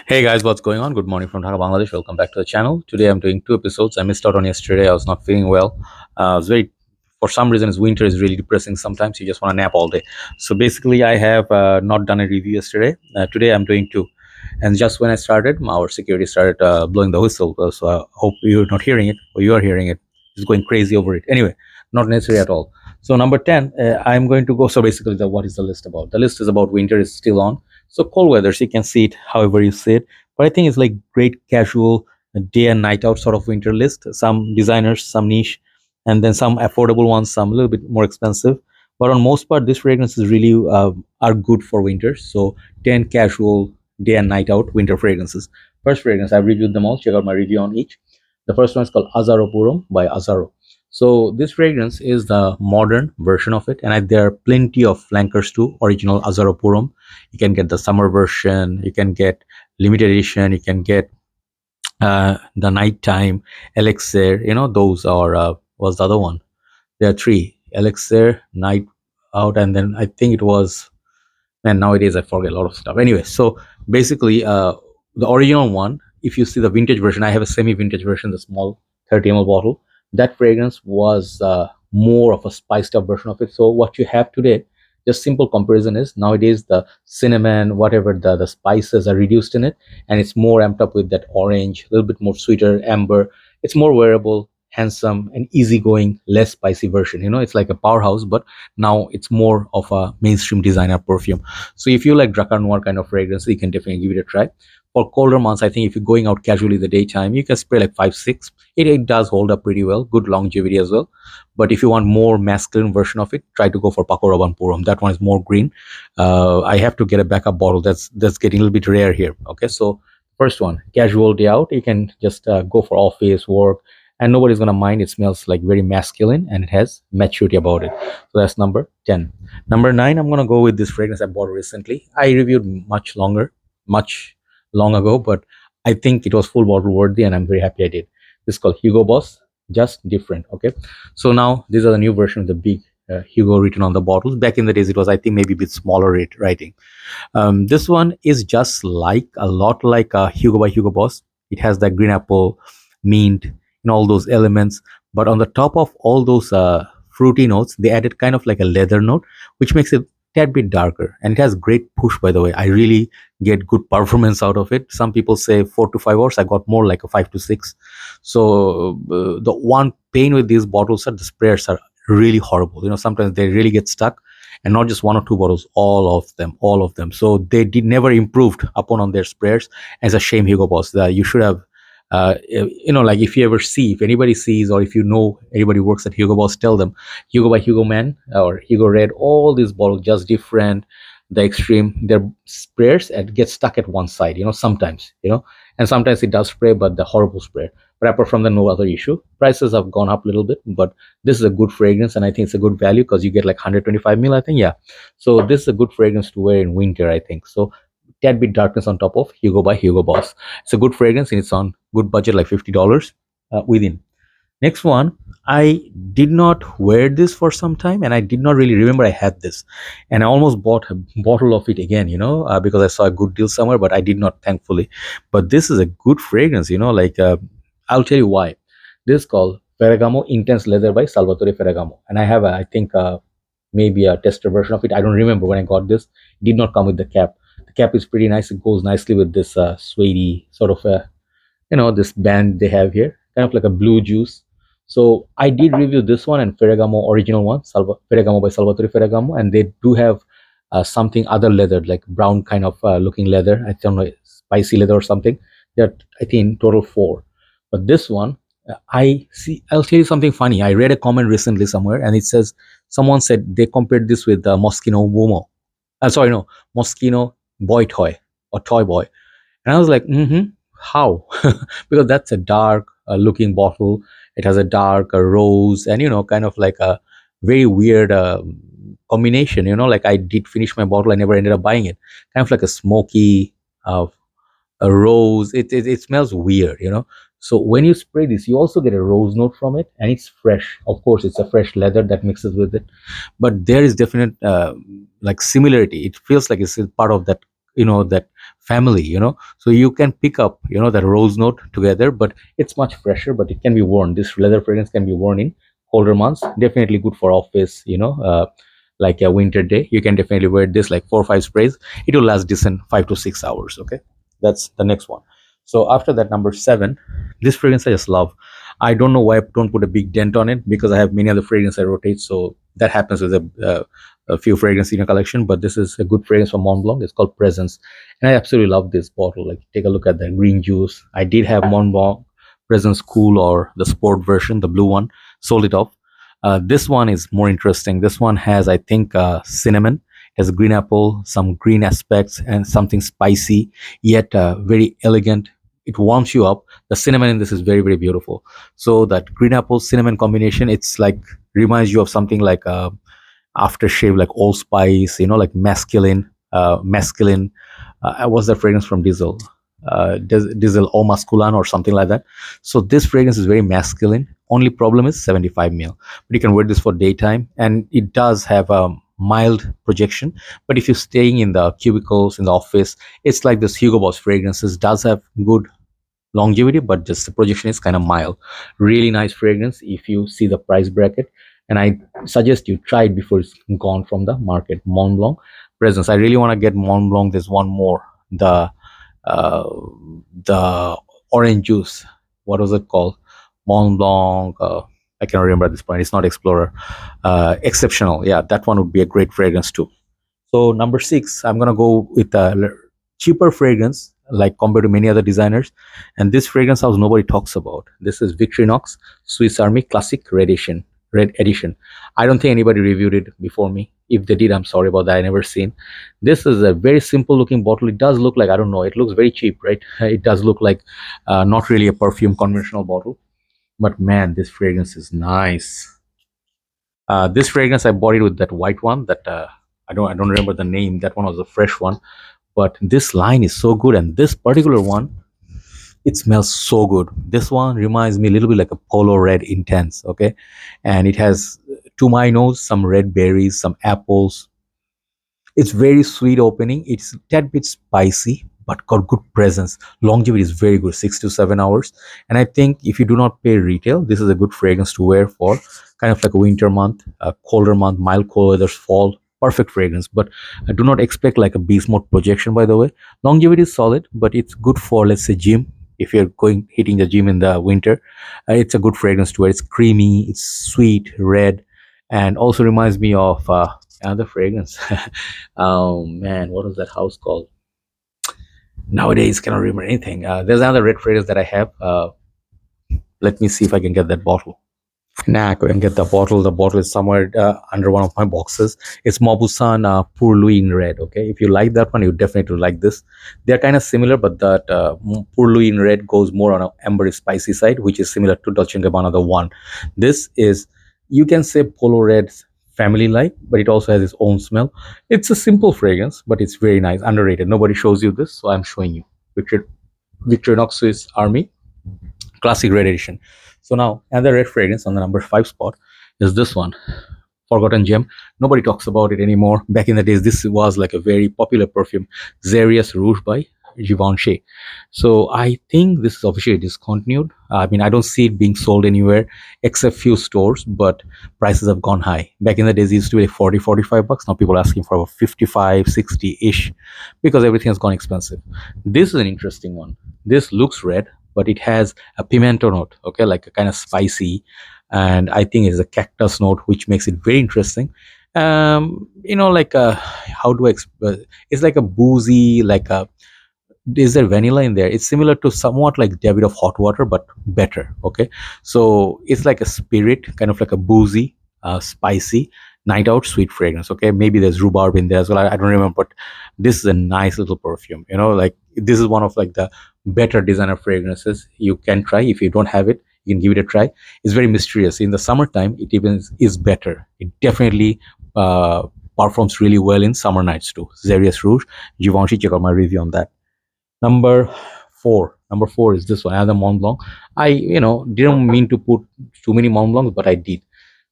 Hey guys, what's going on? Good morning from Dhaka, Bangladesh. Welcome back to the channel. Today I'm doing two episodes. I missed out on yesterday. I was not feeling well. I was very, for some reason, it's winter is really depressing. Sometimes you just want to nap all day. So basically, I have not done a review yesterday. Today I'm doing two. And just when I started, our security started blowing the whistle. So I hope you're not hearing it or you are hearing it. It's going crazy over it. Anyway, not necessary at all. So number 10, I'm going to go. So basically, what is the list about? The list is about winter is still on. So cold weather, so you can see it however you see it. But I think it's like great casual day and night out sort of winter list. Some designers, some niche, and then some affordable ones, some a little bit more expensive. But on most part, these fragrances really are good for winter. So 10 casual day and night out winter fragrances. First fragrance, I've reviewed them all. Check out my review on each. The first one is called Azzaro Purum by Azzaro. So this fragrance is the modern version of it, and there are plenty of flankers too. Original Azzaro Purum. You can get the summer version. You can get limited edition. You can get the nighttime elixir. Those are was the other one. There are three: elixir, night out, and then I think it was. And nowadays I forget a lot of stuff. Anyway, so basically, the original one. If you see the vintage version, I have a semi-vintage version, the small 30 ml bottle. That fragrance was more of a spiced up version of it. So what you have today, just simple comparison is nowadays the cinnamon, whatever the spices are reduced in it, and it's more amped up with that orange, a little bit more sweeter amber. It's more wearable, handsome, and easygoing, less spicy version. It's like a powerhouse, but now it's more of a mainstream designer perfume. So if you like Drakkar Noir kind of fragrance, you can definitely give it a try. For colder months, I think if you're going out casually the daytime, you can spray like 5 6. It does hold up pretty well, good longevity as well. But if you want more masculine version of it, try to go for Pakoraban Purum. That one is more green. I have to get a backup bottle. That's getting a little bit rare here. Okay, so first one, casual day out. You can just go for office work, and nobody's gonna mind. It smells like very masculine, and it has maturity about it. So that's number 10. Number 9, I'm gonna go with this fragrance I bought recently. I reviewed much long ago, but I think it was full bottle worthy, and I'm very happy I did. This is called Hugo Boss, just different. Okay, so now these are the new version of the big Hugo written on the bottles. Back in the days, it was, I think, maybe a bit smaller writing. This one is just like a lot like Hugo by Hugo Boss. It has that green apple, mint, and all those elements. But on the top of all those fruity notes, they added kind of like a leather note, which makes it a tad bit darker. And it has great push, by the way. I really get good performance out of it. Some people say 4 to 5 hours. I got more like a 5 to 6. So the one pain with these bottles are the sprayers are really horrible. Sometimes they really get stuck, and not just one or two bottles, all of them. So they did never improved upon on their sprayers. As a shame, Hugo Boss. You should have like if anybody sees, or if anybody works at Hugo Boss, tell them Hugo by Hugo Man or Hugo Red, all these bottles just different. The extreme, their sprayers get stuck at one side, sometimes, and sometimes it does spray, but the horrible spray. But apart from that, no other issue. Prices have gone up a little bit, but this is a good fragrance, and I think it's a good value because you get like 125 ml, I think. Yeah, so this is a good fragrance to wear in winter, I think. So tad bit darkness on top of Hugo by Hugo Boss. It's a good fragrance, and it's on good budget, like $50 within. Next one, I did not wear this for some time, and I did not really remember I had this, and I almost bought a bottle of it again, because I saw a good deal somewhere, but I did not, thankfully. But this is a good fragrance, like I'll tell you why. This is called Ferragamo Intense Leather by Salvatore Ferragamo, and I have I think maybe a tester version of it. I don't remember when I got this. It did not come with the cap. The cap is pretty nice. It goes nicely with this suede sort of this band they have here, kind of like a blue juice. So I did review this one and Ferragamo original one, Ferragamo by Salvatore Ferragamo, and they do have something other leather, like brown kind of looking leather. I don't know, spicy leather or something. They're, I think, in total 4. But this one, I'll tell you something funny. I read a comment recently somewhere, and it says someone said they compared this with Moschino Momo. Sorry, no, Moschino Boy Toy or Toy Boy, and I was like, how? Because that's a dark looking bottle. It has a dark rose, and kind of like a very weird combination. Like I did finish my bottle, I never ended up buying it. Kind of like a smoky a rose. It smells weird. So when you spray this, you also get a rose note from it, and it's fresh. Of course, it's a fresh leather that mixes with it, but there is definite like similarity. It feels like it's part of that that family, so you can pick up, that rose note together, but it's much fresher, but it can be worn. This leather fragrance can be worn in colder months. Definitely good for office, like a winter day. You can definitely wear this like 4 or 5 sprays. It will last decent 5 to 6 hours. Okay, that's the next one. So after that, number 7, this fragrance I just love. I don't know why I don't put a big dent on it, because I have many other fragrance I rotate. So that happens with a few fragrances in a collection. But this is a good fragrance from Montblanc. It's called Presence, and I absolutely love this bottle. Like, take a look at that green juice. I did have Montblanc Presence Cool, or the sport version, the blue one. Sold it off. This one is more interesting. This one has, I think, cinnamon. It has green apple, some green aspects, and something spicy, yet very elegant. It warms you up. The cinnamon in this is very, very beautiful. So that green apple cinnamon combination, it's like reminds you of something like aftershave, like Old Spice, like masculine. What's the fragrance from Diesel? Diesel Eau Masculin or something like that. So this fragrance is very masculine. Only problem is 75 ml, but you can wear this for daytime, and it does have a mild projection. But if you're staying in the cubicles in the office, it's like this Hugo Boss fragrances does have good longevity, but just the projection is kind of mild. Really nice fragrance if you see the price bracket, and I suggest you try it before it's gone from the market. Montblanc Presence. I really want to get Montblanc. There's one more, uh, the orange juice. What was it called? Montblanc. I cannot remember at this point. It's not Explorer. Exceptional. Yeah, that one would be a great fragrance too. So number 6, I'm gonna go with a cheaper fragrance, like compared to many other designers, and this fragrance house nobody talks about. This is Victorinox Swiss Army Classic Red Edition. I don't think anybody reviewed it before me. If they did, I'm sorry about that. I never seen. This is a very simple looking bottle. It does look like, I don't know. It looks very cheap, right? It does look like not really a perfume conventional bottle, but man, this fragrance is nice. This fragrance I bought it with that white one that I don't remember the name. That one was a fresh one, but this line is so good, and this particular one, it smells so good. This one reminds me a little bit like a Polo Red Intense, okay, and it has, to my nose, some red berries, some apples. It's very sweet opening. It's a tad bit spicy, but got good presence. Longevity is very good, 6 to 7 hours. And I think if you do not pay retail, this is a good fragrance to wear for kind of like a winter month, a colder month, mild cold weather, fall. Perfect fragrance, but I do not expect like a beast mode projection. By the way, longevity is solid, but it's good for, let's say, gym. If you're going hitting the gym in the winter, it's a good fragrance to wear. It's creamy, it's sweet, red, and also reminds me of another fragrance. Oh man, what was that house called? Nowadays, cannot remember anything. There's another red fragrance that I have. Let me see if I can get that bottle. Nah, I couldn't get the bottle. The bottle is somewhere under one of my boxes. It's Mobusan Pour Louis in red. Okay, if you like that one, you definitely like this. They're kind of similar, but that Pour Louis in red goes more on a amber spicy side, which is similar to Dolce & Gabbana the one. This is, you can say, Polo Red's family like, but it also has its own smell. It's a simple fragrance, but it's very nice, underrated. Nobody shows you this, so I'm showing you. Victorinox Swiss Army Classic Red Edition. So now another red fragrance on the number 5 spot is this one, forgotten gem. Nobody talks about it anymore. Back in the days, this was like a very popular perfume, Xeryus Rouge by Givenchy. So I think this is officially discontinued. I mean, I don't see it being sold anywhere except few stores, but prices have gone high. Back in the days, it used to be like 40, 45 bucks. Now people are asking for about 55, 60-ish because everything has gone expensive. This is an interesting one. This looks red, but it has a pimento note, okay, like a kind of spicy, and I think it's a cactus note, which makes it very interesting. Like how do I it's like a boozy, like a, is there vanilla in there? It's similar to somewhat like David of Hot Water, but better. Okay, so it's like a spirit, kind of like a boozy, spicy night out sweet fragrance. Okay, maybe there's rhubarb in there as well. I don't remember, but this is a nice little perfume. Like this is one of like the better designer fragrances you can try. If you don't have it, you can give it a try. It's very mysterious. In the summertime, it even is better. It definitely performs really well in summer nights too. Xeryus Rouge, Givenchy. Check out my review on that. Number 4. Number 4 is this one, another Montblanc. I didn't mean to put too many Montblancs, but I did.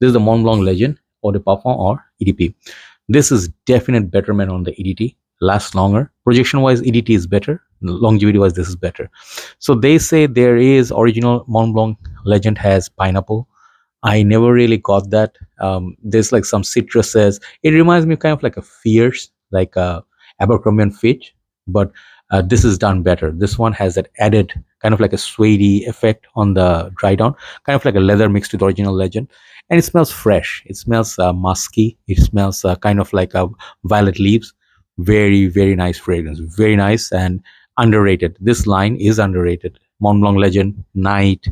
This is the Montblanc Legend, Eau de Parfum, or EDP. This is definite betterment on the EDT. lasts longer. Projection wise, EDT is better. Longevity wise, this is better. So they say there is original Montblanc Legend has pineapple. I never really got that. There's like some citruses. It reminds me kind of like a Fierce, like a Abercrombie and Fitch, but this is done better. This one has that added kind of like a suede effect on the dry down, kind of like a leather mixed with original Legend, and it smells fresh. It smells musky. It smells kind of like violet leaves. Very nice fragrance. Very nice and underrated. This line is underrated. Montblanc Legend, Night,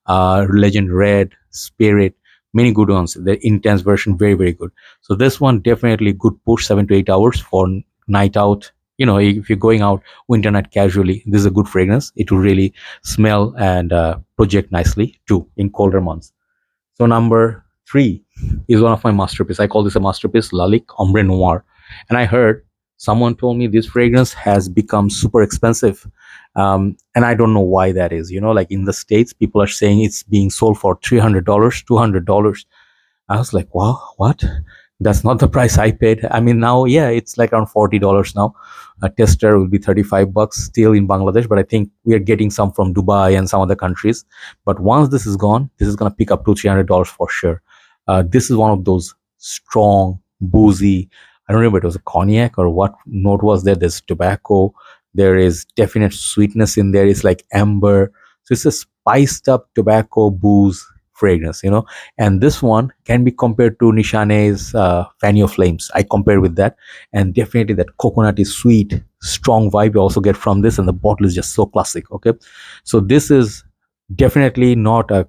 Legend Red, Spirit, many good ones. The intense version, very good. So this one definitely good push, 7 to 8 hours for night out. You know, if you're going out winter night casually, this is a good fragrance. It will really smell and project nicely too in colder months. So number 3 is one of my masterpiece. I call this a masterpiece, Lalique Ombre Noir. And I heard someone told me this fragrance has become super expensive. And I don't know why that is. You know, like in the States, people are saying it's being sold for $300, $200. I was like, wow, what? That's not the price I paid. I mean, now, yeah, it's like around $40 now. A tester will be $35 still in Bangladesh, but I think we are getting some from Dubai and some other countries. But once this is gone, this is going to pick up to $300 for sure. This is one of those strong, boozy, I don't remember, it was a cognac or what note was there. There's tobacco. There is definite sweetness in there. It's like amber. So it's a spiced up tobacco booze fragrance, you know. And this one can be compared to Nishane's Fanny of Flames. I compare with that. And definitely that coconut is sweet, strong vibe you also get from this. And the bottle is just so classic, okay. So this is definitely not a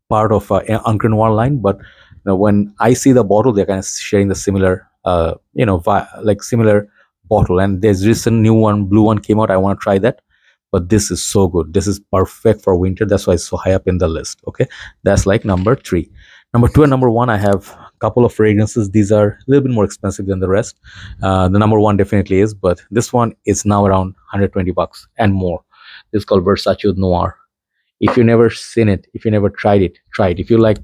part of Encre Noir line, but when I see the bottle, they're kind of sharing the similar, like similar bottle. And there's this a new one, blue one came out. I want to try that, but this is so good. This is perfect for winter. That's why it's so high up in the list. Okay, that's like number 3. Number 2 and number 1, I have a couple of fragrances. These are a little bit more expensive than the rest. The number 1 definitely is, but this one is now around $120 and more. This is called Versace Oud Noir. If you never seen it, if you never tried it, try it. If you like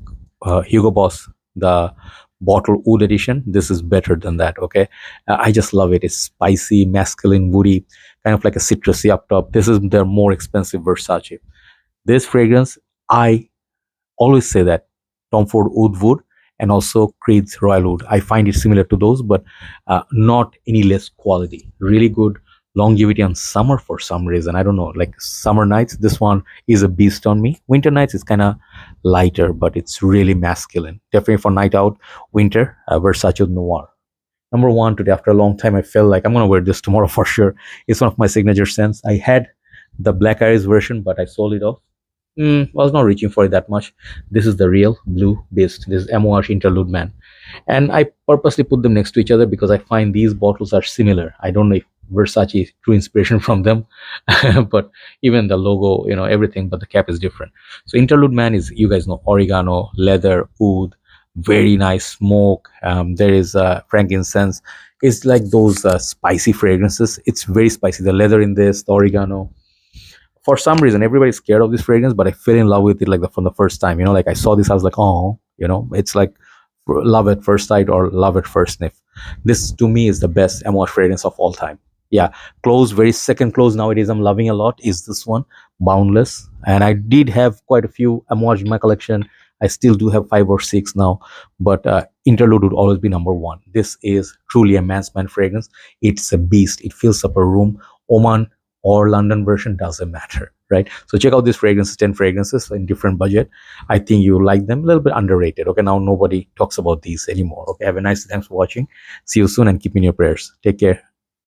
Hugo Boss, the bottle oud edition, this is better than that. Okay, I just love it. It's spicy, masculine, woody, kind of like a citrusy up top. This is their more expensive Versace. This fragrance, I always say that Tom Ford Oud Wood and also Creed's Royal Oud, I find it similar to those, but not any less quality. Really good longevity on summer for some reason. I don't know, like summer nights, this one is a beast on me. Winter nights is kind of lighter, but it's really masculine. Definitely for night out, winter, Versace Oud Noir. Number 1 today, after a long time, I felt like I'm gonna wear this tomorrow for sure. It's one of my signature scents. I had the Black Iris version, but I sold it off. I was not reaching for it that much. This is the real blue beast. This is Amouage Interlude Man. And I purposely put them next to each other because I find these bottles are similar. I don't know if Versace drew inspiration from them, but even the logo, you know, everything, but the cap is different. So Interlude Man is, you guys know, oregano, leather, oud, very nice smoke. There is frankincense. It's like those spicy fragrances. It's very spicy. The leather in this, the oregano. For some reason, everybody's scared of this fragrance, but I fell in love with it like from the first time. You know, like I saw this, I was like, oh, you know, it's like love at first sight or love at first sniff. This to me is the best Amouage fragrance of all time. Yeah, close, very second close nowadays I'm loving a lot is this one, Boundless. And I did have quite a few Amouage in my collection. I still do have 5 or 6 now, but Interlude would always be number 1. This is truly a man's man fragrance. It's a beast. It fills up a room. Oman or London version, doesn't matter, right? So check out these fragrances, 10 fragrances in different budget. I think you like them, a little bit underrated. Okay, now nobody talks about these anymore. Okay, have a nice day. Thanks for watching. See you soon and keep me in your prayers. Take care.